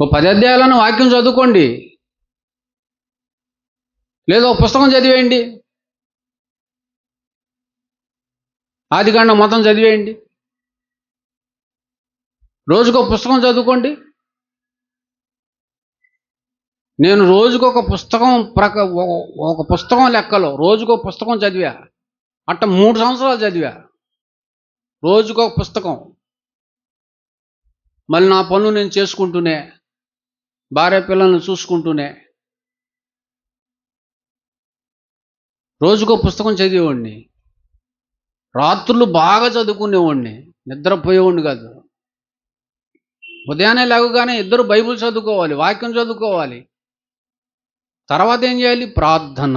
ఓ 10 అధ్యాయాలను వాక్యం చదువుకోండి, లేదా ఒక పుస్తకం చదివేయండి, ఆదికాండం మొత్తం చదివేయండి. రోజుకో పుస్తకం చదువుకోండి. నేను రోజుకొక పుస్తకం ఒక పుస్తకం లెక్కలో రోజుకో పుస్తకం చదివా. అట్ట 3 సంవత్సరాలు చదివా, రోజుకొక పుస్తకం. మళ్ళీ నా పనులు నేను చేసుకుంటూనే, భార్య పిల్లల్ని చూసుకుంటూనే రోజుకో పుస్తకం చదివేవాడిని. రాత్రులు బాగా చదువుకునేవాడిని, నిద్రపోయేవాడిని కాదు. ఉదయాన్నే లేవగానే ఇద్దరు బైబిల్ చదువుకోవాలి, వాక్యం చదువుకోవాలి. తర్వాత ఏం చేయాలి? ప్రార్థన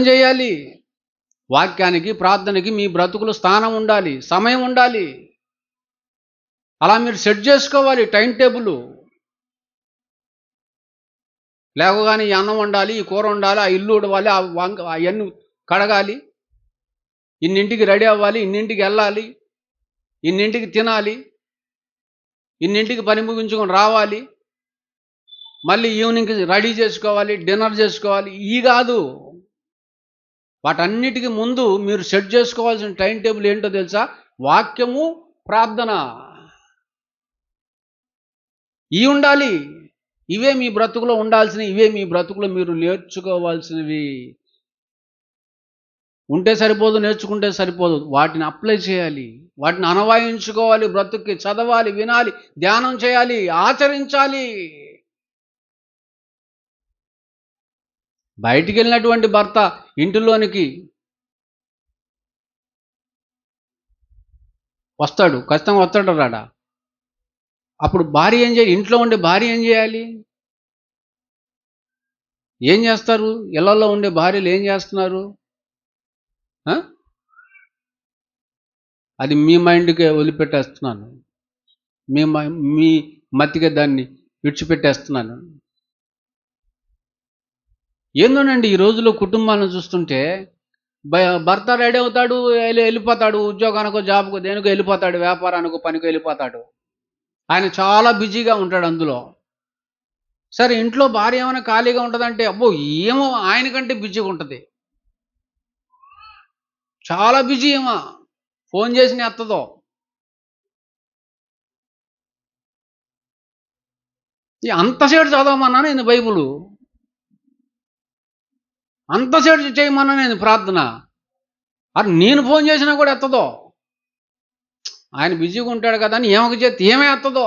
చేయాలి. వాక్యానికి, ప్రార్థనకి మీ బ్రతుకులు స్థానం ఉండాలి, సమయం ఉండాలి. అలా మీరు సెట్ చేసుకోవాలి టైం టేబుల్. లేవగానే ఈ అన్నం వండాలి, ఈ కూర వండాలి, ఆ ఇల్లు ఉడవాలి, అవన్నీ కడగాలి, ఇన్నింటికి రెడీ అవ్వాలి, ఇన్నింటికి వెళ్ళాలి, ఇన్నింటికి తినాలి, ఇన్నింటికి పని ముగించుకొని రావాలి, మళ్ళీ ఈవినింగ్కి రెడీ చేసుకోవాలి, డిన్నర్ చేసుకోవాలి. ఈ కాదు, వాటన్నిటికీ ముందు మీరు సెట్ చేసుకోవాల్సిన టైం టేబుల్ ఏంటో తెలుసా? వాక్యము, ప్రార్థన. ఇవి ఉండాలి. ఇవే మీ బ్రతుకులో ఉండాల్సినవి, ఇవే మీ బ్రతుకులో మీరు నేర్చుకోవాల్సినవి. ఉంటే సరిపోదు, నేర్చుకుంటే సరిపోదు, వాటిని అప్లై చేయాలి, వాటిని అన్వయించుకోవాలి, బ్రతుక్కి చదవాలి, వినాలి, ధ్యానం చేయాలి, ఆచరించాలి. బయటికి వెళ్ళినటువంటి భర్త ఇంటిలోనికి వస్తాడు, ఖచ్చితంగా వస్తాడు రాడా? అప్పుడు భార్య ఏం చేయాలి? ఇంట్లో ఉండే భార్య ఏం చేయాలి? ఏం చేస్తారు? ఇళ్లలో ఉండే భార్యలు ఏం చేస్తున్నారు? అది మీ మైండ్కే వదిలిపెట్టేస్తున్నాను, మీ మతిగా దాన్ని విడిచిపెట్టేస్తున్నాను. ఏందోనండి, ఈ రోజుల్లో కుటుంబాలను చూస్తుంటే భర్త రెడీ అవుతాడు, వెళ్ళిపోతాడు, ఉద్యోగానికో జాబ్కో దేనికో వెళ్ళిపోతాడు, వ్యాపారానికో పనికో వెళ్ళిపోతాడు. ఆయన చాలా బిజీగా ఉంటాడు అందులో. సరే, ఇంట్లో భార్య ఏమైనా ఖాళీగా ఉంటుందంటే అబ్బో ఏమో ఆయనకంటే బిజీగా ఉంటుంది, చాలా బిజీ. ఏమో ఫోన్ చేసి ఎత్తదో. అంతసేపు చదవమన్నా నేను బైబులు, అంతసేపు చేయమన్నా నేను ప్రార్థన. అది నేను ఫోన్ చేసినా కూడా ఎత్తదో. ఆయన బిజీగా ఉంటాడు కదా అని ఏమొక చేతి ఏమే ఎత్తదో.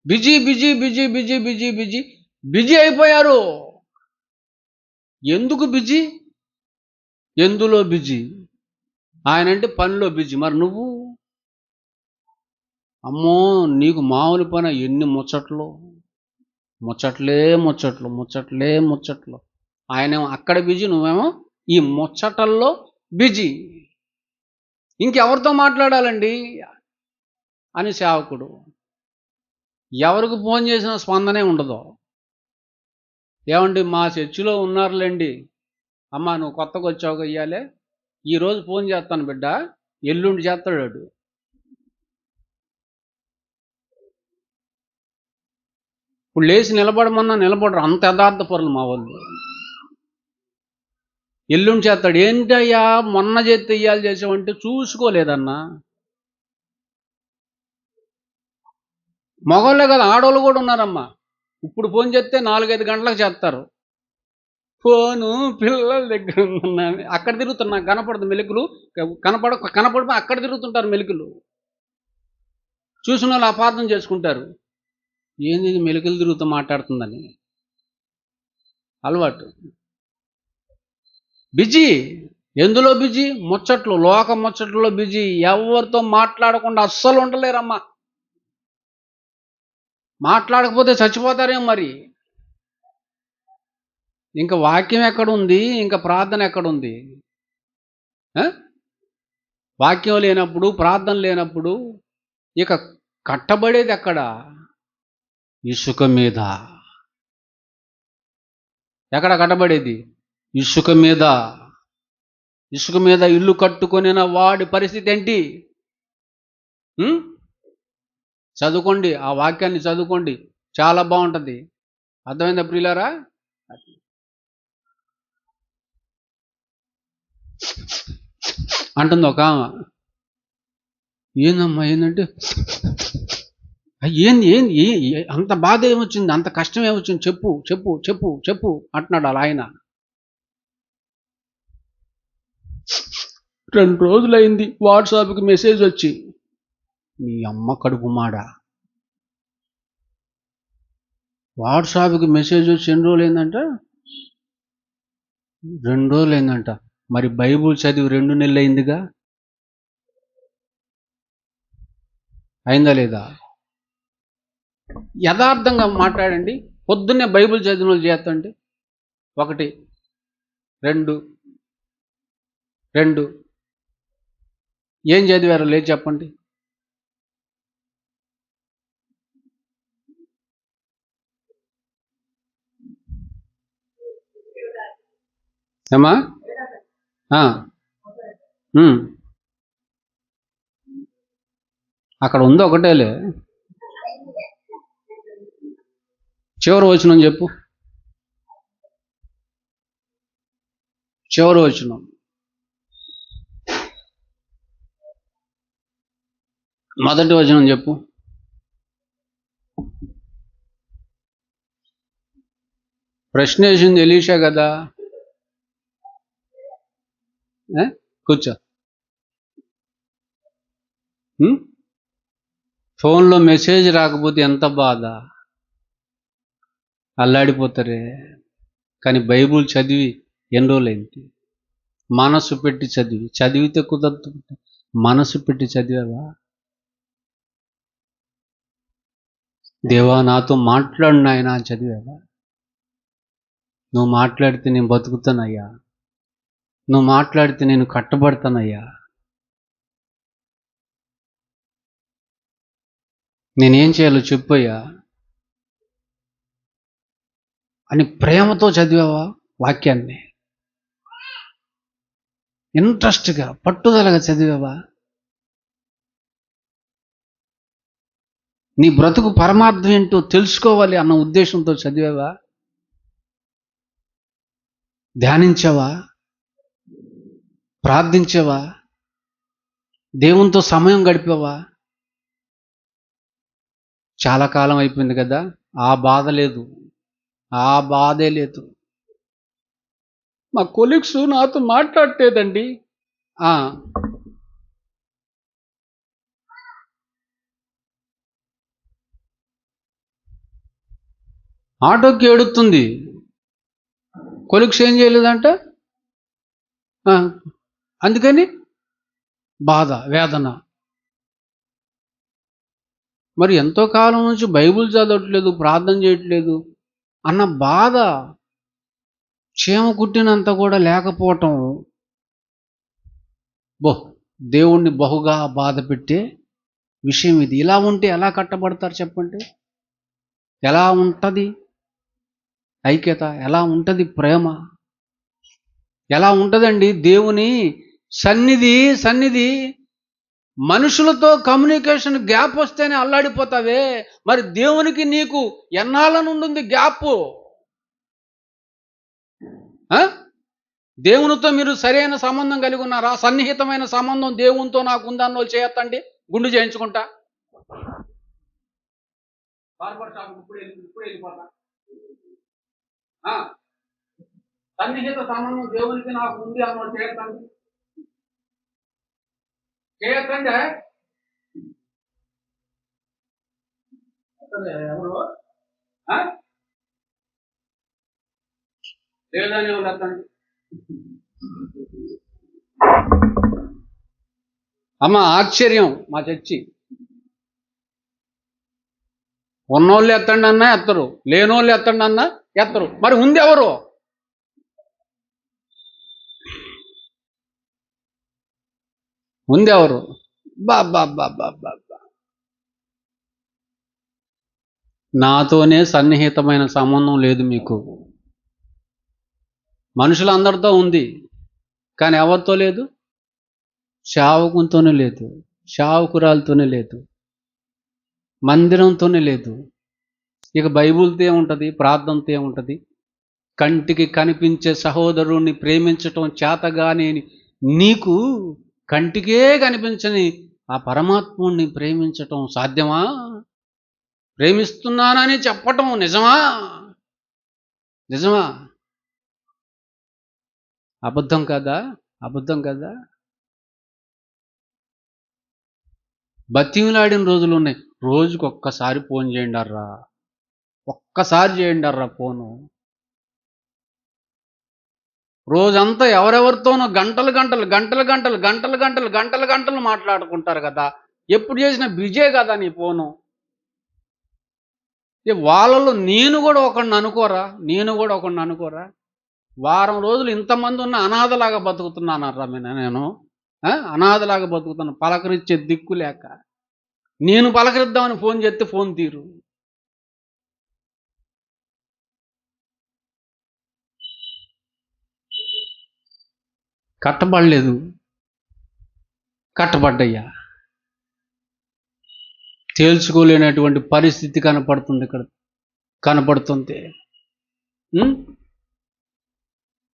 Busy busy busy busy busy busy busy అయిపోయారు. ఎందుకు బిజీ? ఎందులో బిజీ? ఆయన అంటే పనిలో బిజీ. మరి నువ్వు? అమ్మో, నీకు మామూలు పని, ఎన్ని ముచ్చట్లు, ముచ్చట్లే ముచ్చట్లు, ముచ్చట్లే ముచ్చట్లు. ఆయనేమో అక్కడ బిజీ, నువ్వేమో ఈ ముచ్చటల్లో బిజీ. ఇంకెవరితో మాట్లాడాలండి అని సేవకుడు. ఎవరికి ఫోన్ చేసినా స్పందనే ఉండదు. ఏమండి, మా చర్చిలో ఉన్నారులేండి, అమ్మ నువ్వు కొత్తగా వచ్చావుగా ఇయ్యాలే, ఈరోజు ఫోన్ చేస్తాను బిడ్డ, ఎల్లుండి చేస్తాడు. ఇప్పుడు లేచి నిలబడమన్నా నిలబడరు, అంత యథార్థ పరులు మా వాళ్ళు. ఎల్లుండి చేస్తాడు. ఏంటయ్యా మొన్న చేస్తే ఇయ్యాలి చేసావంటే చూసుకోలేదన్నా. మగవాళ్ళే కదా, ఆడవాళ్ళు కూడా ఉన్నారమ్మా. ఇప్పుడు ఫోన్ చేస్తే 4-5 గంటలకు చేస్తారు. ఫోను పిల్లల దగ్గర ఉందన్నా, అక్కడ తిరుగుతున్నా కనపడదు మెలుకులు, కనపడిపోయి అక్కడ తిరుగుతుంటారు మెలుకులు. చూసిన వాళ్ళు అపార్థం చేసుకుంటారు, ఏంది మెలుకులు తిరుగుతూ మాట్లాడుతుందని. అలవాటు. బిజీ. ఎందులో బిజీ? ముచ్చట్లు, లోక ముచ్చట్లో బిజీ. ఎవరితో మాట్లాడకుండా అస్సలు ఉండలేరమ్మా. మాట్లాడకపోతే చచ్చిపోతారేమో మరి. ఇంకా వాక్యం ఎక్కడుంది? ఇంకా ప్రార్థన ఎక్కడుంది? వాక్యం లేనప్పుడు, ప్రార్థన లేనప్పుడు ఇక కట్టబడేది ఎక్కడ? ఇసుక మీద. ఎక్కడ కట్టబడేది? ఇసుక మీద. ఇసుక మీద ఇల్లు కట్టుకొనిన వాడి పరిస్థితి ఏంటి? ఉం? చదువుకోండి, ఆ వాక్యాన్ని చదువుకోండి, చాలా బాగుంటుంది. అర్థమైందా ప్రియులారా? అంటుంది ఒక ఆమె. ఏందమ్మా ఏంటంటే, ఏంది ఏంది అంత బాధ ఏమొచ్చింది, అంత కష్టం ఏమొచ్చింది, చెప్పు చెప్పు చెప్పు చెప్పు అంటున్నాడు అలా ఆయన. 2 రోజులైంది వాట్సాప్కి మెసేజ్ వచ్చి. నీ అమ్మ కడుపు మాడ. వాట్సాప్కి మెసేజ్ వచ్చి ఎన్ని రోజులు అయిందంట? 2 రోజులు అయిందంట. మరి బైబుల్ చదివి 2 నెలలు అయిందిగా, అయిందా లేదా? యథార్థంగా మాట్లాడండి. పొద్దున్నే బైబిల్ చదివిన వాళ్ళు చేస్తండి. 1 2 ఏం చదివారో లేదు చెప్పండి. ఏమా అక్కడ ఉంది ఒకటేలే. చివరి వచనం చెప్పు. చివరి వచనం. మొదటి వచనం చెప్పు. ప్రశ్న వేసింది ఎలీషా కదా. కూర్చో. ఫోన్లో మెసేజ్ రాకపోతే ఎంత బాధ, అల్లాడిపోతారే. కానీ బైబుల్ చదివి ఎన్ని రోజులైంది? మనసు పెట్టి చదివితే కుదరదు. మనసు పెట్టి చదివావా? దేవా నాతో మాట్లాడు నాయనా అని చదివావా? నువ్వు మాట్లాడితే నేను బతుకుతానయ్యా, నువ్వు మాట్లాడితే నేను కట్టబడతానయ్యా, నేనేం చేయాలో చెప్పయ్యా అని ప్రేమతో చదివావా వాక్యాన్ని? ఇంట్రెస్ట్గా పట్టుదలగా చదివావా? నీ బ్రతుకు పరమార్థం ఏంటో తెలుసుకోవాలి అన్న ఉద్దేశంతో చదివావా? ధ్యానించావా? ప్రార్థించావా? దేవునితో సమయం గడిపావా? చాలా కాలం అయిపోయింది కదా, ఆ బాధ లేదు, ఆ బాధే లేదు. మా కొలీగ్స్ నాతో మాట్లాడలేదండి. ఆటోకి ఏడుతుంది, కొలీగ్స్ ఏం చేయలేదంట, అందుకని బాధ వేదన. మరి ఎంతో కాలం నుంచి బైబుల్ చదవట్లేదు, ప్రార్థన చేయట్లేదు అన్న బాధ, క్షేమ కుట్టినంత కూడా లేకపోవటం దేవుణ్ణి బహుగా బాధ పెట్టే విషయం ఇది. ఇలా ఉంటే ఎలా కట్టబడతారు చెప్పండి? ఎలా ఉంటుంది ఐక్యత? ఎలా ఉంటుంది ప్రేమ? ఎలా ఉంటుందండి దేవుని సన్నిధి? మనుషులతో కమ్యూనికేషన్ గ్యాప్ వస్తేనే అల్లాడిపోతావే, మరి దేవునికి నీకు ఎన్నాళ్ళ నుండి ఉంది గ్యాప్? దేవునితో మీరు సరైన సంబంధం కలిగి ఉన్నారా? సన్నిహితమైన సంబంధం దేవునితో నాకు ఉందన్న వాళ్ళు చేయొద్దండి, గుండు చేయించుకుంటా. సన్నిహిత సంబంధం దేవునికి నాకు ఉంది అన్న వాళ్ళు చేయొద్దండి, చేయొద్దండి. ఎవరు లేదని వాళ్ళు ఎత్తండి. అమ్మ ఆశ్చర్యం మా చర్చి. ఉన్నోళ్ళు ఎత్తండి అన్నా ఎత్తరు, లేనోళ్ళు ఎత్తండి అన్నా ఎత్తరు. మరి ఉంది ఎవరు? ఉందెవరు? బాబా నాతోనే సన్నిహితమైన సంబంధం లేదు మీకు. మనుషులందరితో ఉంది, కానీ ఎవరితో లేదు? సేవకునితోనే లేదు. షావుకురాలతోనే లేదు, మందిరంతోనే లేదు. ఇక బైబిల్తో ఏముంటుంది, ప్రార్థనతో ఏముంటుంది? కంటికి కనిపించే సహోదరుణ్ణి ప్రేమించటం చేతగాని నీకు కంటికే కనిపించని ఆ పరమాత్ముణ్ణి ప్రేమించటం సాధ్యమా? ప్రేమిస్తున్నానని చెప్పటం నిజమా? నిజమా? అబద్ధం కదా? అబద్ధం కదా? బతిమిలాడిన రోజులు ఉన్నాయి. రోజుకు ఒక్కసారి ఫోన్ చేయండి అర్రా, ఒక్కసారి చేయండి అర్రా ఫోను. రోజంతా ఎవరెవరితోనో గంటలు గంటలు గంటలు గంటలు గంటలు గంటలు గంటలు గంటలు మాట్లాడుకుంటారు కదా. ఎప్పుడు చేసినా బిజే కదా నీ ఫోను. వాళ్ళలో నేను కూడా ఒకడిని అనుకోరా. వారం రోజులు ఇంతమంది ఉన్న అనాథలాగా బతుకుతున్నానర్రా నేను. అనాథలాగా బతుకుతున్నాను, పలకరించే దిక్కు లేక. నేను పలకరిద్దామని ఫోన్ చేస్తే ఫోన్ తీరు. కట్టబడలేదు, కట్టబడ్డయ్యా. తేల్చుకోలేనటువంటి పరిస్థితి కనపడుతుంది ఇక్కడ, కనపడుతుంది.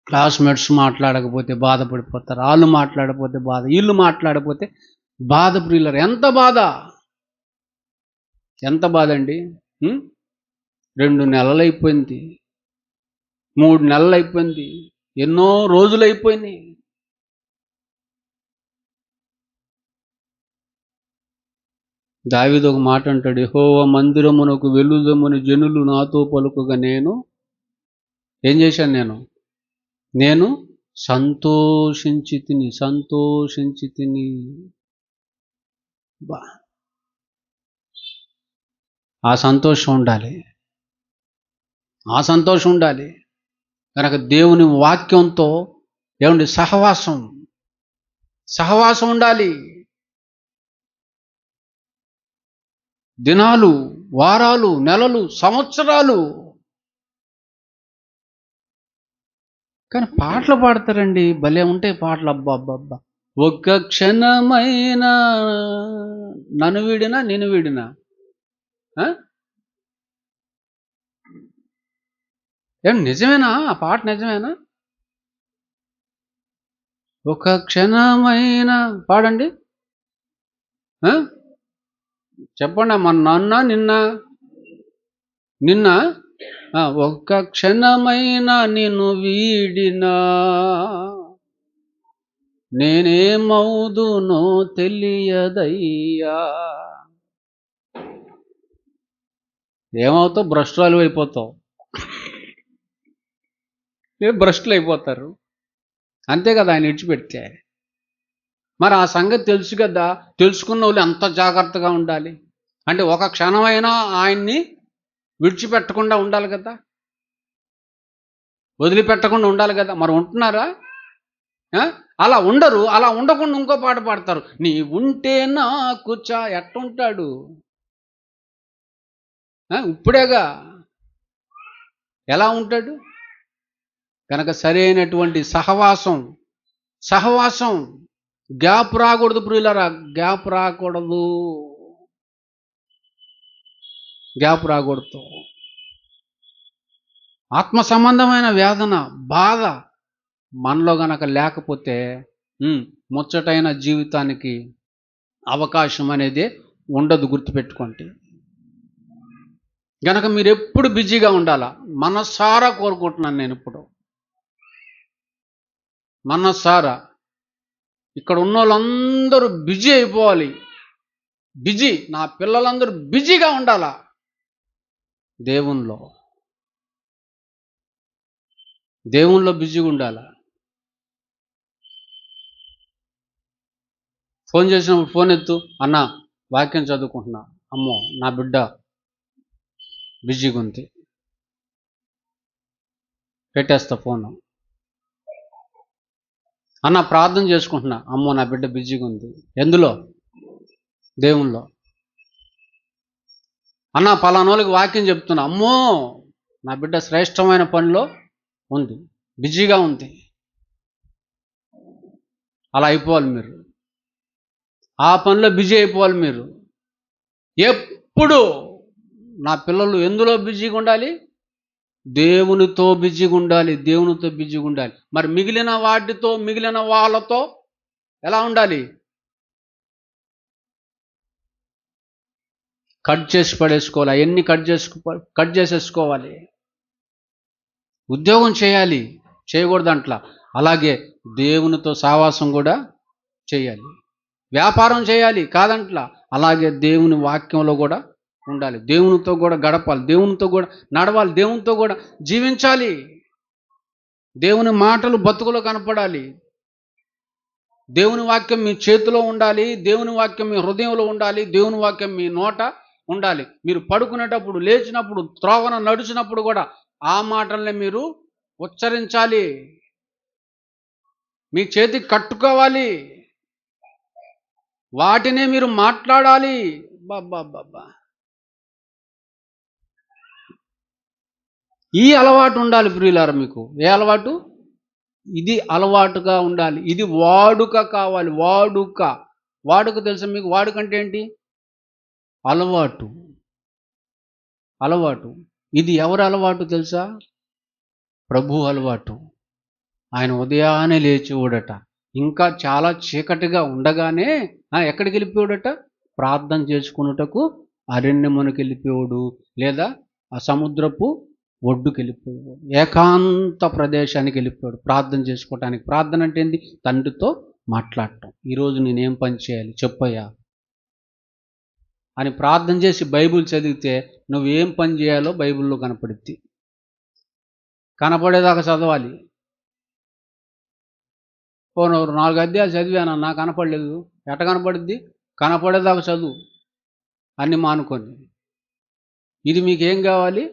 క్లాస్మేట్స్ మాట్లాడకపోతే బాధపడిపోతారు, వాళ్ళు మాట్లాడకపోతే బాధ, వీళ్ళు మాట్లాడకపోతే బాధ. ప్రియులరు, ఎంత బాధ, ఎంత బాధ అండి. 2 నెలలు అయిపోయింది, 3 నెలలు అయిపోయింది, ఎన్నో రోజులు అయిపోయినాయి. దావీదు ఒక మాట అంటాడు, యెహోవా మందిరమునకు వెలుదమని జనులు నాతో పలుకుగా నేను ఏం చేశాను? నేను సంతోషించి తిని. బా, ఆ సంతోషం ఉండాలి. కనుక దేవుని వాక్యంతో ఏమండి, సహవాసం ఉండాలి. దినాలు, వారాలు, నెలలు, సంవత్సరాలు. కానీ పాటలు పాడతారండి, భలే ఉంటాయి పాటలు. అబ్బా, ఒక్క క్షణమైన నన్ను వీడినా నేను వీడినా. ఏం నిజమేనా? ఆ పాట నిజమేనా? ఒక క్షణమైన పాడండి. చెప్పండి, మన నిన్న ఒక్క క్షణమైన నిన్ను వీడినా నేనేమవుదునో తెలియదయ్యా. ఏమవుతావు? భ్రష్టురాలు అయిపోతావు. భ్రష్టులు అయిపోతారు, అంతే కదా ఆయన విడిచిపెడితే. మరి ఆ సంగతి తెలుసు కదా, తెలుసుకున్న వాళ్ళు ఎంత జాగ్రత్తగా ఉండాలి అంటే, ఒక క్షణమైనా ఆయన్ని విడిచిపెట్టకుండా ఉండాలి కదా, వదిలిపెట్టకుండా ఉండాలి కదా. మరి ఉంటున్నారా? అలా ఉండరు. అలా ఉండకుండా ఇంకో పాట పాడతారు, నీ ఉంటే నాకు ఎట్టుంటాడు? ఇప్పుడేగా, ఎలా ఉంటాడు? కనుక సరైనటువంటి సహవాసం గ్యాప్ రాకూడదు ప్రియులరా, గ్యాప్ రాకూడదు. ఆత్మ సంబంధమైన వేదన, బాధ మనలో గనక లేకపోతే ముచ్చటైన జీవితానికి అవకాశం అనేది ఉండదు, గుర్తుపెట్టుకోండి. గనక మీరు ఎప్పుడు బిజీగా ఉండాలా, మనసారా కోరుకుంటున్నాను నేను. ఇప్పుడు మనసారా ఇక్కడ ఉన్న వాళ్ళందరూ బిజీ అయిపోవాలి, నా పిల్లలందరూ బిజీగా ఉండాలా దేవునిలో బిజీగా ఉండాలా. ఫోన్ చేసినప్పుడు ఫోన్ ఎత్తు, అన్నా వాక్యం చదువుకుంటున్నా, అమ్మో నా బిడ్డ బిజీగా ఉంది, పెట్టేస్తా ఫోను. అన్న ప్రార్థన చేసుకుంటున్నా, అమ్మో నా బిడ్డ బిజీగా ఉంది. ఎందులో? దేవునిలో. అన్న పలానోళ్ళకి వాక్యం చెప్తున్నా, అమ్మో నా బిడ్డ శ్రేష్టమైన పనిలో ఉంది, బిజీగా ఉంది. అలా అయిపోవాలి మీరు. ఆ పనిలో బిజీ అయిపోవాలి మీరు. ఎప్పుడు నా పిల్లలు ఎందులో బిజీగా ఉండాలి? దేవునితో బిజీగా ఉండాలి, దేవునితో బిజీగా ఉండాలి. మరి మిగిలిన వాటితో, మిగిలిన వాళ్ళతో ఎలా ఉండాలి? కట్ చేసి పడేసుకోవాలి. అవన్నీ కట్ చేసేసుకోవాలి. ఉద్యోగం చేయాలి, చేయకూడదు అంట్లా. అలాగే దేవునితో సావాసం కూడా చేయాలి. వ్యాపారం చేయాలి కాదంట్లా. అలాగే దేవుని వాక్యంలో కూడా ఉండాలి, దేవునితో కూడా గడపాలి, దేవునితో కూడా నడవాలి, దేవునితో కూడా జీవించాలి. దేవుని మాటలు బతుకులో కనపడాలి. దేవుని వాక్యం మీ చేతిలో ఉండాలి, దేవుని వాక్యం మీ హృదయంలో ఉండాలి, దేవుని వాక్యం మీ నోట ఉండాలి. మీరు పడుకునేటప్పుడు, లేచినప్పుడు, త్రోవన నడిచినప్పుడు కూడా ఆ మాటల్ని మీరు ఉచ్చరించాలి, మీ చేతికి కట్టుకోవాలి, వాటినే మీరు మాట్లాడాలి. బాబా, ఈ అలవాటు ఉండాలి ప్రియులారా మీకు. ఏ అలవాటు? ఇది అలవాటుగా ఉండాలి. ఇది వాడుక కావాలి. వాడుక తెలుసా మీకు? వాడుక అంటే ఏంటి? అలవాటు. ఇది ఎవరి అలవాటు తెలుసా? ప్రభు అలవాటు. ఆయన ఉదయాన్నే లేచేవాడట, ఇంకా చాలా చీకటిగా ఉండగానే ఎక్కడికి వెళ్ళిపోయాడట? ప్రార్థన చేసుకున్నటకు అరణ్యమునకు వెళ్ళిపోయాడు, లేదా ఆ సముద్రపు ఒడ్డుకి వెళ్ళిపోయాడు, ఏకాంత ప్రదేశానికి వెళ్ళిపోయాడు ప్రార్థన చేసుకోవటానికి. ప్రార్థన అంటే ఏంటి? తండ్రితో మాట్లాడటం. ఈరోజు నేనేం పని చేయాలి చెప్పయ్యా అని ప్రార్థన చేసి బైబిల్ చదివితే నువ్వేం పని చేయాలో బైబిల్లో కనపడుద్ది. కనపడేదాకా చదవాలి. 4 అధ్యాయాలు చదివాను, నాకు కనపడలేదు. ఎట్ట కనపడుద్ది? కనపడేదాకా చదువు, అన్ని మానుకొని. ఇది మీకేం కావాలి?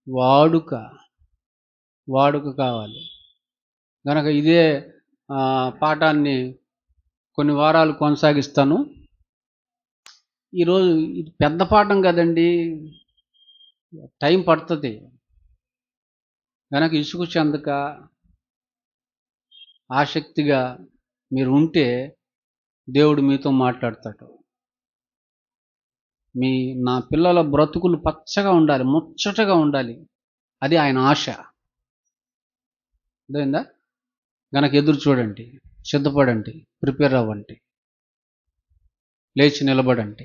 వాడుక కావాలి. కనుక ఇదే పాఠాన్ని కొన్ని వారాలు కొనసాగిస్తాను. ఈరోజు ఇది పెద్ద పాఠం కదండి, టైం పడుతుంది. కనుక ఇసుకు చెందక ఆసక్తిగా మీరు ఉంటే దేవుడు మీతో మాట్లాడతాడు. నా పిల్లల బ్రతుకులు పచ్చగా ఉండాలి, ముచ్చటగా ఉండాలి, అది ఆయన ఆశ. అదేందా? గనక ఎదురు చూడండి, సిద్ధపడండి, ప్రిపేర్ అవ్వండి, లేచి నిలబడండి.